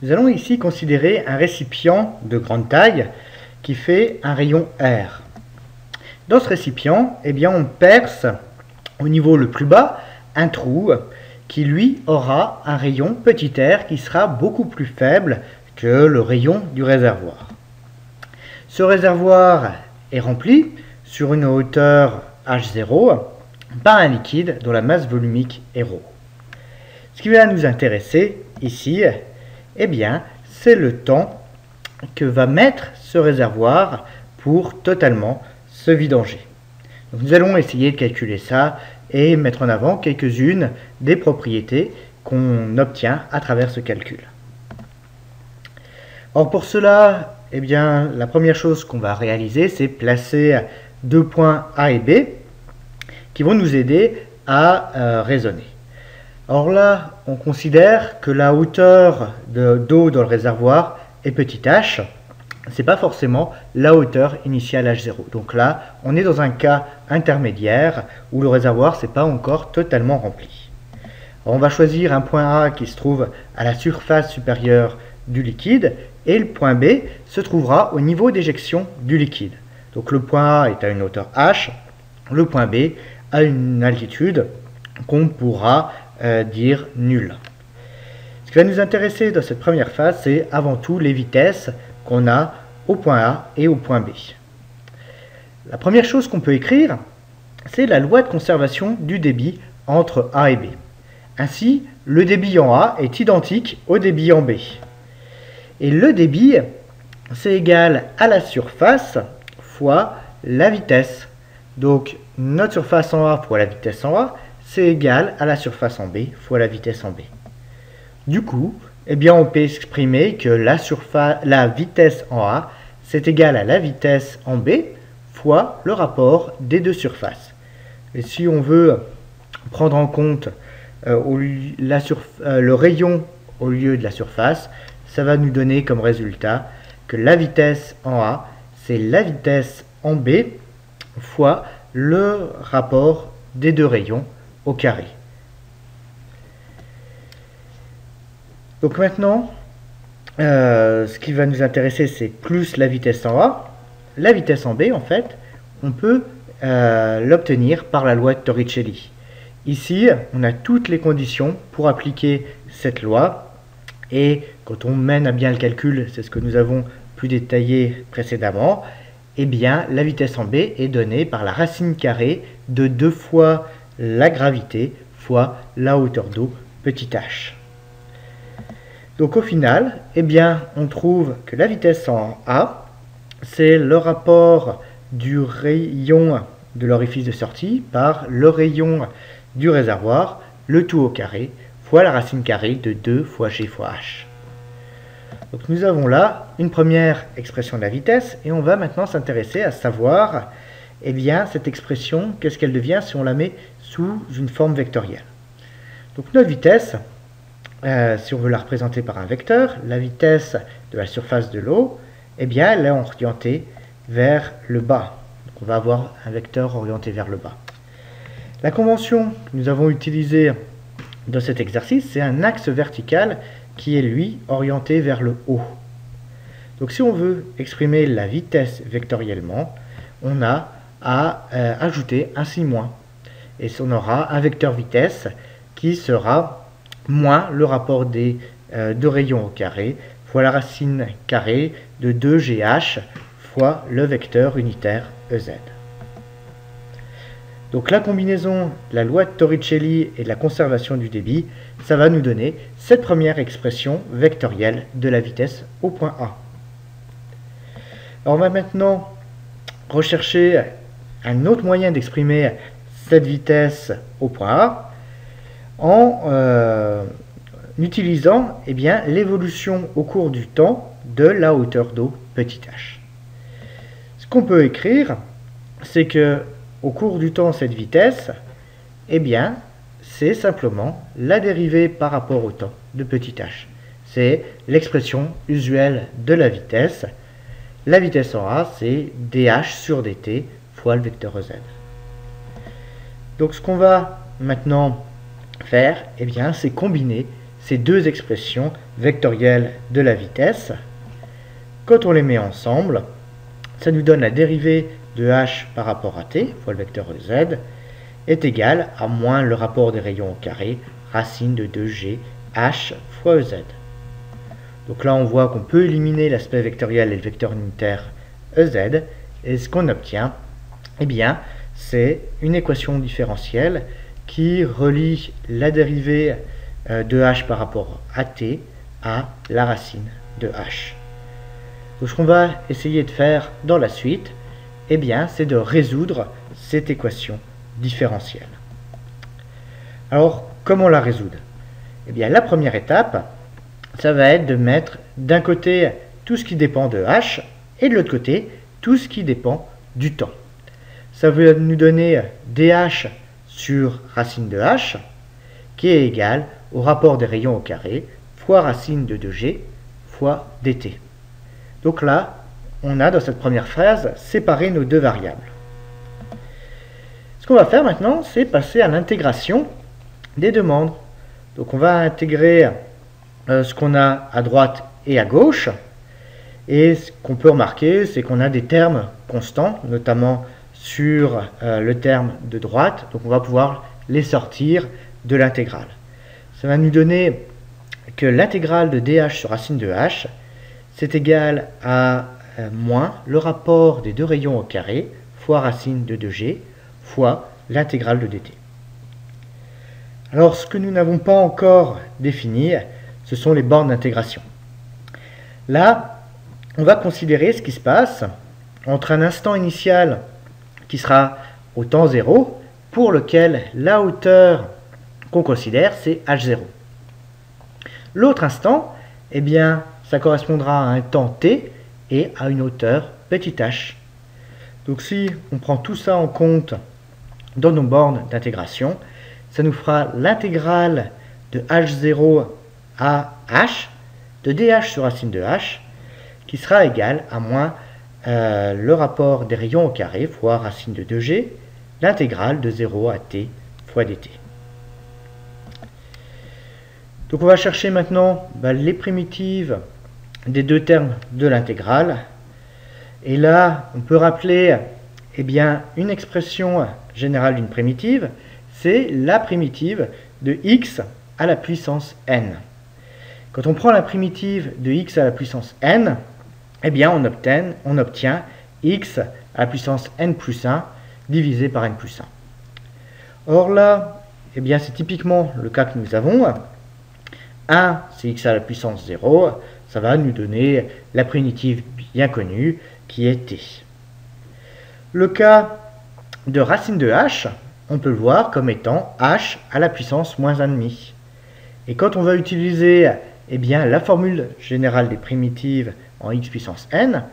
Nous allons ici considérer un récipient de grande taille qui fait un rayon R. Dans ce récipient, on perce au niveau le plus bas un trou qui lui aura un rayon petit r qui sera beaucoup plus faible que le rayon du réservoir. Ce réservoir est rempli sur une hauteur H0 par un liquide dont la masse volumique est ρ. Ce qui va nous intéresser ici, c'est le temps que va mettre ce réservoir pour totalement se vidanger. Donc nous allons essayer de calculer ça et mettre en avant quelques-unes des propriétés qu'on obtient à travers ce calcul. Or pour cela, la première chose qu'on va réaliser, c'est placer deux points A et B qui vont nous aider à raisonner. Or là, on considère que la hauteur d'eau dans le réservoir est petit h. Ce n'est pas forcément la hauteur initiale H0. Donc là, on est dans un cas intermédiaire où le réservoir n'est pas encore totalement rempli. Alors on va choisir un point A qui se trouve à la surface supérieure du liquide et le point B se trouvera au niveau d'éjection du liquide. Donc le point A est à une hauteur H, le point B à une altitude qu'on pourra dire nulle. Ce qui va nous intéresser dans cette première phase, c'est avant tout les vitesses qu'on a au point A et au point B. La première chose qu'on peut écrire, c'est la loi de conservation du débit entre A et B. Ainsi, le débit en A est identique au débit en B. Et le débit, c'est égal à la surface fois la vitesse. Donc, notre surface en A fois la vitesse en A, c'est égal à la surface en B fois la vitesse en B. Du coup, on peut exprimer que la vitesse en A, c'est égal à la vitesse en B fois le rapport des deux surfaces. Et si on veut prendre en compte le rayon au lieu de la surface, ça va nous donner comme résultat que la vitesse en A, c'est la vitesse en B fois le rapport des deux rayons au carré. Donc maintenant, ce qui va nous intéresser, c'est plus la vitesse en A. La vitesse en B, en fait, on peut l'obtenir par la loi de Torricelli. Ici, on a toutes les conditions pour appliquer cette loi. Et quand on mène à bien le calcul, c'est ce que nous avons plus détaillé précédemment, la vitesse en B est donnée par la racine carrée de 2 fois la gravité fois la hauteur d'eau petit h. Donc au final, on trouve que la vitesse en A, c'est le rapport du rayon de l'orifice de sortie par le rayon du réservoir, le tout au carré, fois la racine carrée de 2 fois G fois H. Donc nous avons là une première expression de la vitesse et on va maintenant s'intéresser à savoir cette expression, qu'est-ce qu'elle devient si on la met sous une forme vectorielle. Donc notre vitesse, si on veut la représenter par un vecteur, la vitesse de la surface de l'eau, elle est orientée vers le bas. Donc on va avoir un vecteur orienté vers le bas. La convention que nous avons utilisée dans cet exercice, c'est un axe vertical qui est lui orienté vers le haut. Donc si on veut exprimer la vitesse vectoriellement, on a à ajouter un signe moins. Et on aura un vecteur vitesse qui sera moins le rapport des deux rayons au carré fois la racine carrée de 2GH fois le vecteur unitaire EZ. Donc la combinaison de la loi de Torricelli et de la conservation du débit, ça va nous donner cette première expression vectorielle de la vitesse au point A. Alors on va maintenant rechercher un autre moyen d'exprimer cette vitesse au point A en utilisant l'évolution au cours du temps de la hauteur d'eau petit h. Ce qu'on peut écrire, c'est que au cours du temps, cette vitesse, c'est simplement la dérivée par rapport au temps de petit h. C'est l'expression usuelle de la vitesse. La vitesse en A, c'est dh sur dt fois le vecteur EZ. Donc ce qu'on va maintenant faire, c'est combiner ces deux expressions vectorielles de la vitesse. Quand on les met ensemble, ça nous donne la dérivée de h par rapport à t, fois le vecteur ez, est égal à moins le rapport des rayons au carré, racine de 2g h fois ez. Donc là, on voit qu'on peut éliminer l'aspect vectoriel et le vecteur unitaire ez, et ce qu'on obtient, eh bien, c'est une équation différentielle qui relie la dérivée de h par rapport à t à la racine de h. Donc ce qu'on va essayer de faire dans la suite, eh bien, c'est de résoudre cette équation différentielle. Alors, comment la résoudre? Eh bien, la première étape, ça va être de mettre d'un côté tout ce qui dépend de h et de l'autre côté tout ce qui dépend du temps. Ça va nous donner dh sur racine de h qui est égal au rapport des rayons au carré fois racine de 2g fois dt. Donc là, on a dans cette première phrase séparé nos deux variables. Ce qu'on va faire maintenant, c'est passer à l'intégration des deux membres. Donc on va intégrer ce qu'on a à droite et à gauche. Et ce qu'on peut remarquer, c'est qu'on a des termes constants, notamment sur le terme de droite. Donc on va pouvoir les sortir de l'intégrale. Ça va nous donner que l'intégrale de dh sur racine de h, c'est égal à moins le rapport des deux rayons au carré fois racine de 2g fois l'intégrale de dt. Alors ce que nous n'avons pas encore défini, ce sont les bornes d'intégration. Là, on va considérer ce qui se passe entre un instant initial qui sera au temps 0, pour lequel la hauteur qu'on considère, c'est h0. L'autre instant, eh bien, ça correspondra à un temps t et à une hauteur petit h. Donc si on prend tout ça en compte dans nos bornes d'intégration, ça nous fera l'intégrale de h0 à h de dh sur racine de h qui sera égal à moins le rapport des rayons au carré fois racine de 2g, l'intégrale de 0 à t fois dt. Donc on va chercher maintenant les primitives des deux termes de l'intégrale. Et là, on peut rappeler une expression générale d'une primitive, c'est la primitive de x à la puissance n. Quand on prend la primitive de x à la puissance n, on obtient x à la puissance n plus 1 divisé par n plus 1. Or là, c'est typiquement le cas que nous avons. 1, c'est x à la puissance 0, ça va nous donner la primitive bien connue qui est t. Le cas de racine de h, on peut le voir comme étant h à la puissance moins 1,5. Et quand on va utiliser la formule générale des primitives en x puissance n,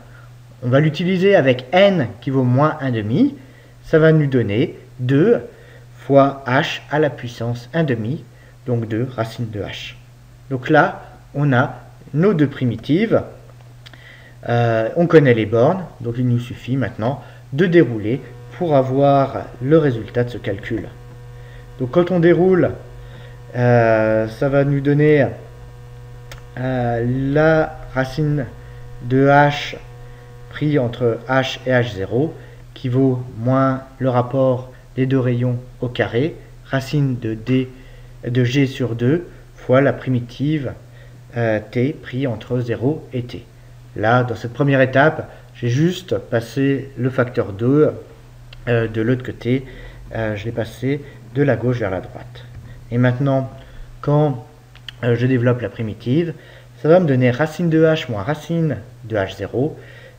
on va l'utiliser avec n qui vaut moins 1,5, ça va nous donner 2 fois h à la puissance 1,5, donc 2 racine de h. Donc là, on a nos deux primitives, on connaît les bornes, donc il nous suffit maintenant de dérouler pour avoir le résultat de ce calcul. Donc quand on déroule, ça va nous donner la racine de h pris entre h et h0 qui vaut moins le rapport des deux rayons au carré, racine de g sur 2 fois la primitive t pris entre 0 et t. Là, dans cette première étape, j'ai juste passé le facteur 2 de l'autre côté, je l'ai passé de la gauche vers la droite. Et maintenant, quand je développe la primitive, ça va me donner racine de h moins racine de h0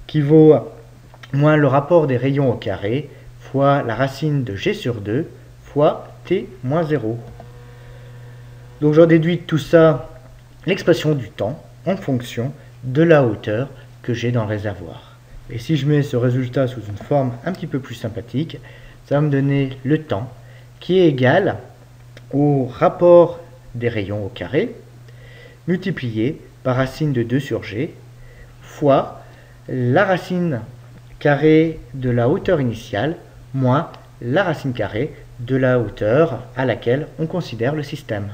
qui vaut moins le rapport des rayons au carré fois la racine de g sur 2 fois t moins 0. Donc j'en déduis de tout ça l'expression du temps en fonction de la hauteur que j'ai dans le réservoir. Et si je mets ce résultat sous une forme un petit peu plus sympathique, ça va me donner le temps qui est égal au rapport des rayons au carré multiplié par racine de 2 sur g fois la racine carrée de la hauteur initiale moins la racine carrée de la hauteur à laquelle on considère le système.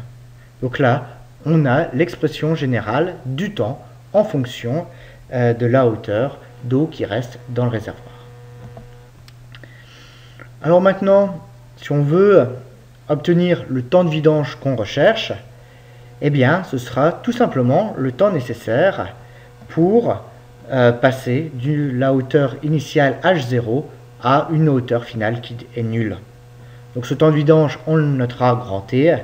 Donc là, on a l'expression générale du temps en fonction de la hauteur d'eau qui reste dans le réservoir. Alors maintenant, si on veut obtenir le temps de vidange qu'on recherche, eh bien, ce sera tout simplement le temps nécessaire pour passer de la hauteur initiale H0 à une hauteur finale qui est nulle. Donc ce temps de vidange, on le notera grand T,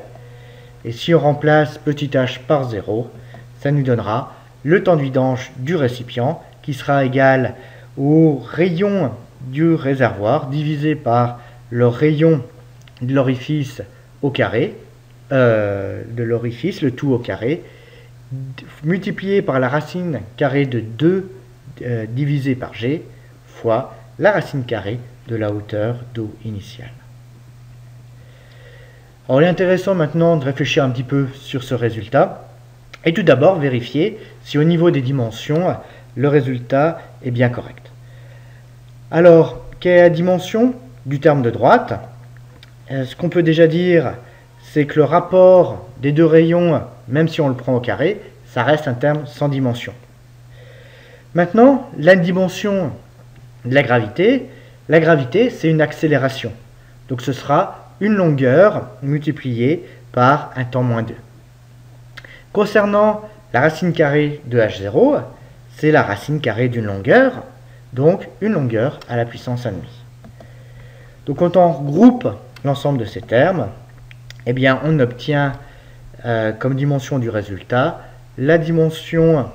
et si on remplace petit h par 0, ça nous donnera le temps de vidange du récipient qui sera égal au rayon du réservoir divisé par le rayon de l'orifice au carré, le tout au carré, multiplié par la racine carrée de 2 divisé par g, fois la racine carrée de la hauteur d'eau initiale. Alors, il est intéressant maintenant de réfléchir un petit peu sur ce résultat, et tout d'abord vérifier si au niveau des dimensions, le résultat est bien correct. Alors, quelle est la dimension du terme de droite? Ce qu'on peut déjà dire, c'est que le rapport des deux rayons, même si on le prend au carré, ça reste un terme sans dimension. Maintenant, la dimension de la gravité c'est une accélération. Donc ce sera une longueur multipliée par un temps moins 2. Concernant la racine carrée de h0, c'est la racine carrée d'une longueur, donc une longueur à la puissance 1,5. Donc quand on regroupe l'ensemble de ces termes, eh bien on obtient comme dimension du résultat la dimension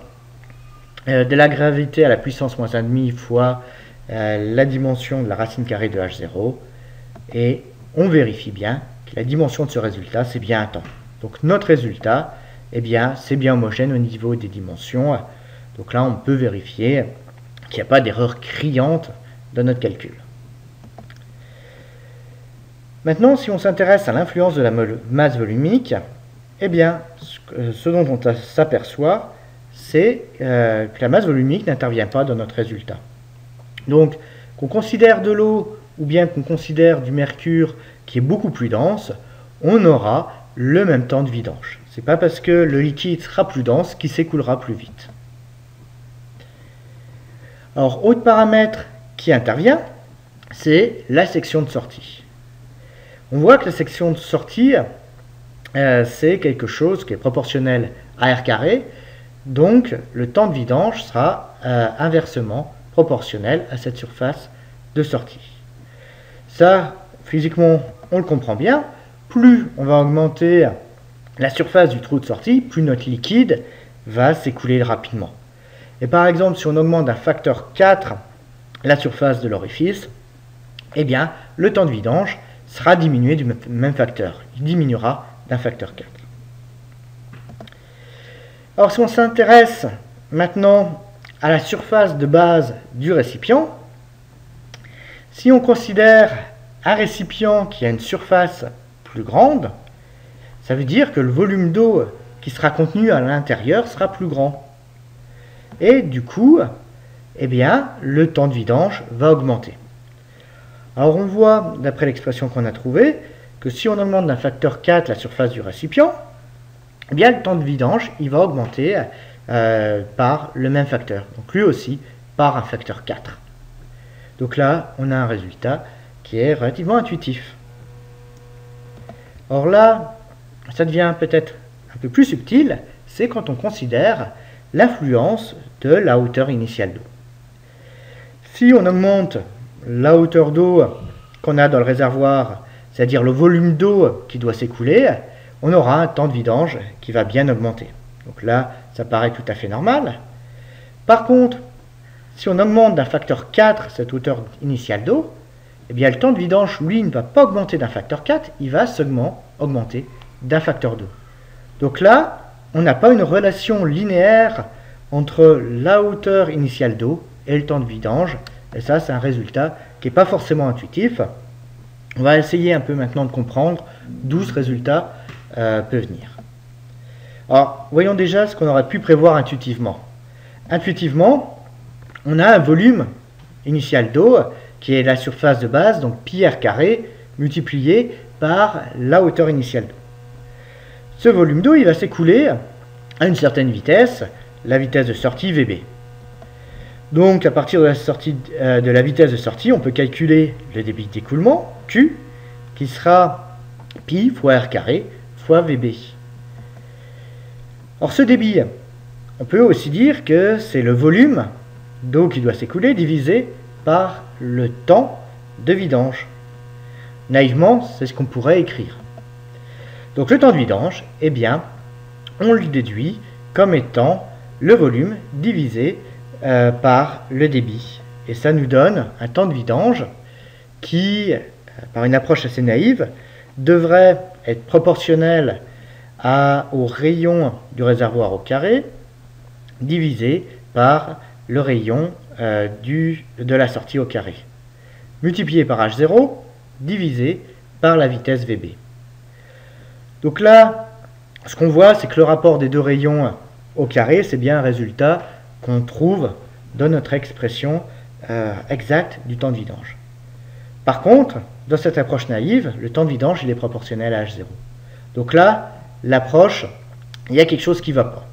de la gravité à la puissance moins 1,5 fois la dimension de la racine carrée de h0, et on vérifie bien que la dimension de ce résultat, c'est bien un temps. Donc notre résultat, eh bien, c'est bien homogène au niveau des dimensions. Donc là, on peut vérifier qu'il n'y a pas d'erreur criante dans notre calcul. Maintenant, si on s'intéresse à l'influence de la masse volumique, eh bien, ce dont on s'aperçoit, c'est que la masse volumique n'intervient pas dans notre résultat. Donc, qu'on considère de l'eau ou bien qu'on considère du mercure qui est beaucoup plus dense, on aura le même temps de vidange. Ce n'est pas parce que le liquide sera plus dense qu'il s'écoulera plus vite. Alors, autre paramètre qui intervient, c'est la section de sortie. On voit que la section de sortie, c'est quelque chose qui est proportionnel à r carré, donc le temps de vidange sera inversement proportionnel à cette surface de sortie. Ça, physiquement, on le comprend bien. Plus on va augmenter la surface du trou de sortie, plus notre liquide va s'écouler rapidement. Et par exemple, si on augmente d'un facteur 4 la surface de l'orifice, eh bien, le temps de vidange sera diminué du même facteur. Il diminuera d'un facteur 4. Alors, si on s'intéresse maintenant à la surface de base du récipient, si on considère un récipient qui a une surface plus grande, ça veut dire que le volume d'eau qui sera contenu à l'intérieur sera plus grand. Et du coup, eh bien, le temps de vidange va augmenter. Alors on voit, d'après l'expression qu'on a trouvée, que si on augmente d'un facteur 4 la surface du récipient, eh bien, le temps de vidange il va augmenter par le même facteur. Donc lui aussi par un facteur 4. Donc là, on a un résultat qui est relativement intuitif. Or là, ça devient peut-être un peu plus subtil, c'est quand on considère l'influence de la hauteur initiale d'eau. Si on augmente la hauteur d'eau qu'on a dans le réservoir, c'est-à-dire le volume d'eau qui doit s'écouler, on aura un temps de vidange qui va bien augmenter. Donc là, ça paraît tout à fait normal. Par contre, si on augmente d'un facteur 4 cette hauteur initiale d'eau, eh bien le temps de vidange, lui, ne va pas augmenter d'un facteur 4, il va seulement augmenter d'un facteur 2. Donc là, on n'a pas une relation linéaire entre la hauteur initiale d'eau et le temps de vidange. Et ça, c'est un résultat qui n'est pas forcément intuitif. On va essayer un peu maintenant de comprendre d'où ce résultat peut venir. Alors, voyons déjà ce qu'on aurait pu prévoir intuitivement. Intuitivement, on a un volume initial d'eau qui est la surface de base, donc pi r carré, multiplié par la hauteur initiale d'eau. ce volume d'eau il va s'écouler à une certaine vitesse, la vitesse de sortie VB. Donc à partir de la vitesse de sortie, on peut calculer le débit d'écoulement, Q, qui sera pi fois R carré fois VB. Or ce débit, on peut aussi dire que c'est le volume d'eau qui doit s'écouler divisé par le temps de vidange. Naïvement, c'est ce qu'on pourrait écrire. Donc le temps de vidange, eh bien, on le déduit comme étant le volume divisé par le débit. Et ça nous donne un temps de vidange qui, par une approche assez naïve, devrait être proportionnel au rayon du réservoir au carré divisé par le rayon de la sortie au carré, multiplié par H0 divisé par la vitesse VB. Donc là, ce qu'on voit, c'est que le rapport des deux rayons au carré, c'est bien un résultat qu'on trouve dans notre expression exacte du temps de vidange. Par contre, dans cette approche naïve, le temps de vidange il est proportionnel à H0. Donc là, l'approche, il y a quelque chose qui ne va pas.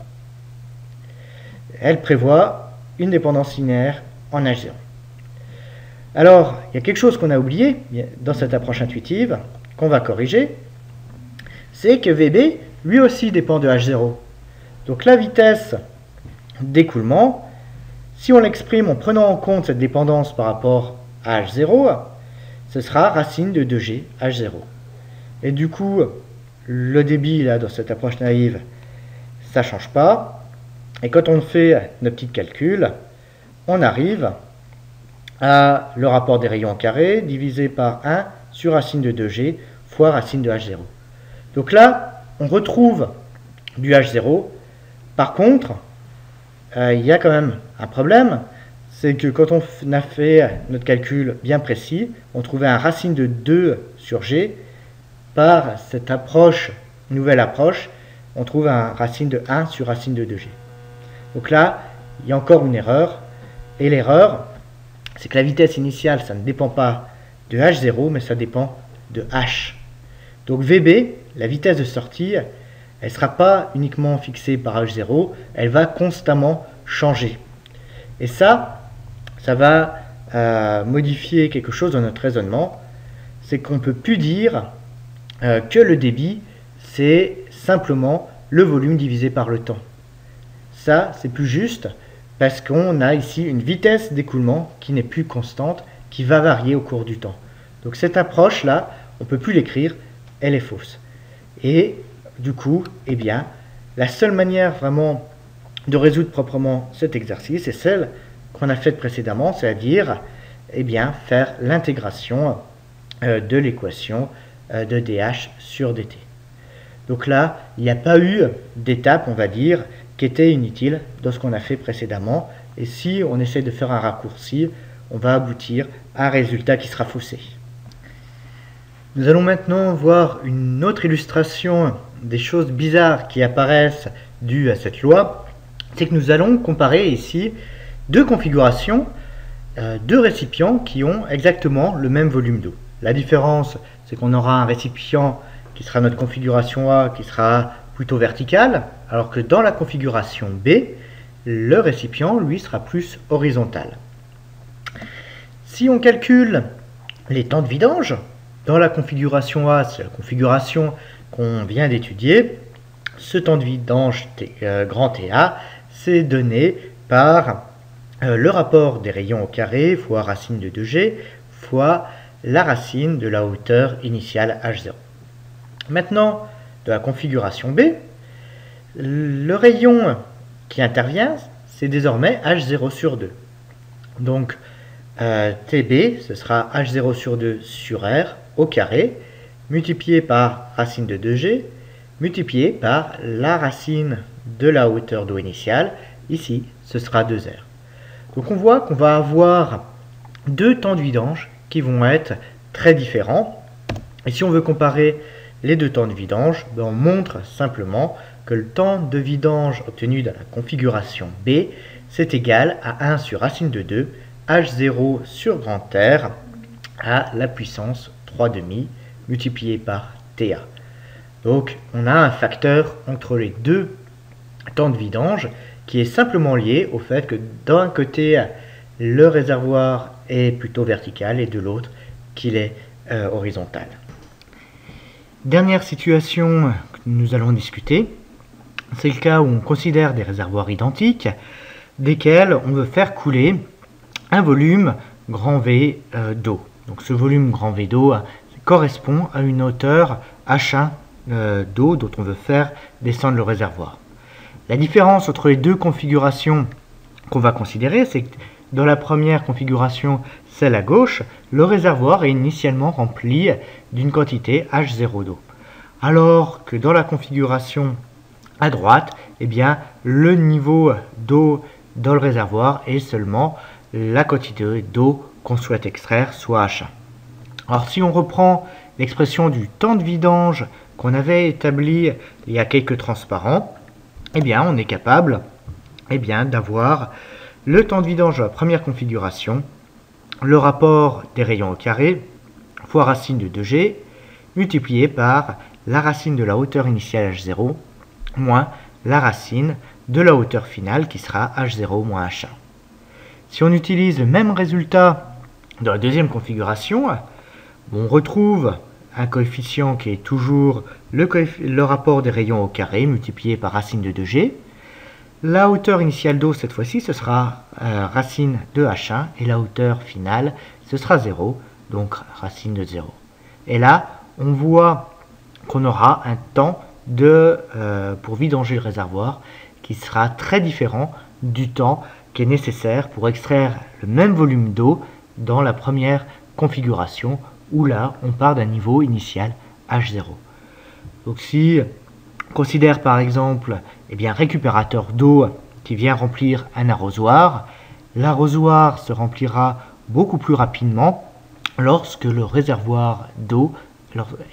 Elle prévoit une dépendance linéaire en H0. Alors, il y a quelque chose qu'on a oublié dans cette approche intuitive, qu'on va corriger, c'est que VB, lui aussi, dépend de H0. Donc la vitesse d'écoulement, si on l'exprime en prenant en compte cette dépendance par rapport à H0, ce sera racine de 2G H0. Et du coup, le débit là, dans cette approche naïve, ça ne change pas. Et quand on fait nos petits calculs, on arrive à le rapport des rayons au carré divisé par 1 sur racine de 2G fois racine de H0. Donc là, on retrouve du H0. Par contre, il y a quand même un problème, c'est que quand on a fait notre calcul bien précis, on trouvait un racine de 2 sur G. Par cette approche, nouvelle approche, on trouve un racine de 1 sur racine de 2G. Donc là, il y a encore une erreur. Et l'erreur, c'est que la vitesse initiale, ça ne dépend pas de H0, mais ça dépend de H. Donc VB, la vitesse de sortie, elle ne sera pas uniquement fixée par H0, elle va constamment changer. Et ça va modifier quelque chose dans notre raisonnement. C'est qu'on ne peut plus dire que le débit, c'est simplement le volume divisé par le temps. Ça, c'est plus juste parce qu'on a ici une vitesse d'écoulement qui n'est plus constante, qui va varier au cours du temps. Donc cette approche-là, on ne peut plus l'écrire, elle est fausse. Et du coup, eh bien, la seule manière vraiment de résoudre proprement cet exercice est celle qu'on a faite précédemment, c'est-à-dire eh bien, faire l'intégration de l'équation de dH sur dt. Donc là, il n'y a pas eu d'étape, on va dire, qui était inutile dans ce qu'on a fait précédemment. Et si on essaie de faire un raccourci, on va aboutir à un résultat qui sera faussé. Nous allons maintenant voir une autre illustration des choses bizarres qui apparaissent dues à cette loi. C'est que nous allons comparer ici deux configurations, deux récipients qui ont exactement le même volume d'eau. La différence, c'est qu'on aura un récipient qui sera notre configuration A, qui sera plutôt verticale, alors que dans la configuration B, le récipient, lui, sera plus horizontal. Si on calcule les temps de vidange, dans la configuration A, c'est la configuration qu'on vient d'étudier, ce temps de vidange grand TA, c'est donné par le rapport des rayons au carré fois racine de 2G fois la racine de la hauteur initiale H0. Maintenant, de la configuration B, le rayon qui intervient, c'est désormais H0 sur 2. Donc, TB, ce sera H0 sur 2 sur R au carré, multiplié par racine de 2G, multiplié par la racine de la hauteur d'eau initiale. Ici, ce sera 2R. Donc, on voit qu'on va avoir deux temps de vidange qui vont être très différents. Et si on veut comparer les deux temps de vidange, on montre simplement que le temps de vidange obtenu dans la configuration B, c'est égal à 1 sur racine de 2, H0 sur grand R à la puissance 3,5 multiplié par TA. Donc on a un facteur entre les deux temps de vidange qui est simplement lié au fait que d'un côté le réservoir est plutôt vertical et de l'autre qu'il est horizontal. Dernière situation que nous allons discuter, c'est le cas où on considère des réservoirs identiques, desquels on veut faire couler un volume grand V d'eau. Donc ce volume grand V d'eau correspond à une hauteur H1 d'eau dont on veut faire descendre le réservoir. La différence entre les deux configurations qu'on va considérer, c'est que dans la première configuration, celle à gauche, le réservoir est initialement rempli d'une quantité H0 d'eau. Alors que dans la configuration à droite, eh bien, le niveau d'eau dans le réservoir est seulement la quantité d'eau qu'on souhaite extraire, soit H1. Alors si on reprend l'expression du temps de vidange qu'on avait établi il y a quelques transparents, eh bien, on est capable d'avoir le temps de vidange de la première configuration, le rapport des rayons au carré, fois racine de 2G, multiplié par la racine de la hauteur initiale H0, moins la racine de la hauteur finale qui sera H0 moins H1. Si on utilise le même résultat dans la deuxième configuration, on retrouve un coefficient qui est toujours le rapport des rayons au carré multiplié par racine de 2G. La hauteur initiale d'eau, cette fois-ci, ce sera racine de H1 et la hauteur finale, ce sera 0, donc racine de 0. Et là, on voit qu'on aura un temps pour vidanger le réservoir qui sera très différent du temps qui est nécessaire pour extraire le même volume d'eau dans la première configuration où là, on part d'un niveau initial H0. Donc si on considère par exemple un récupérateur d'eau qui vient remplir un arrosoir, l'arrosoir se remplira beaucoup plus rapidement lorsque le réservoir d'eau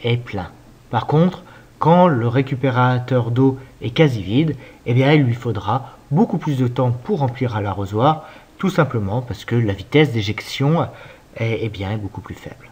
est plein. Par contre, quand le récupérateur d'eau est quasi vide, il lui faudra beaucoup plus de temps pour remplir l'arrosoir, tout simplement parce que la vitesse d'éjection est beaucoup plus faible.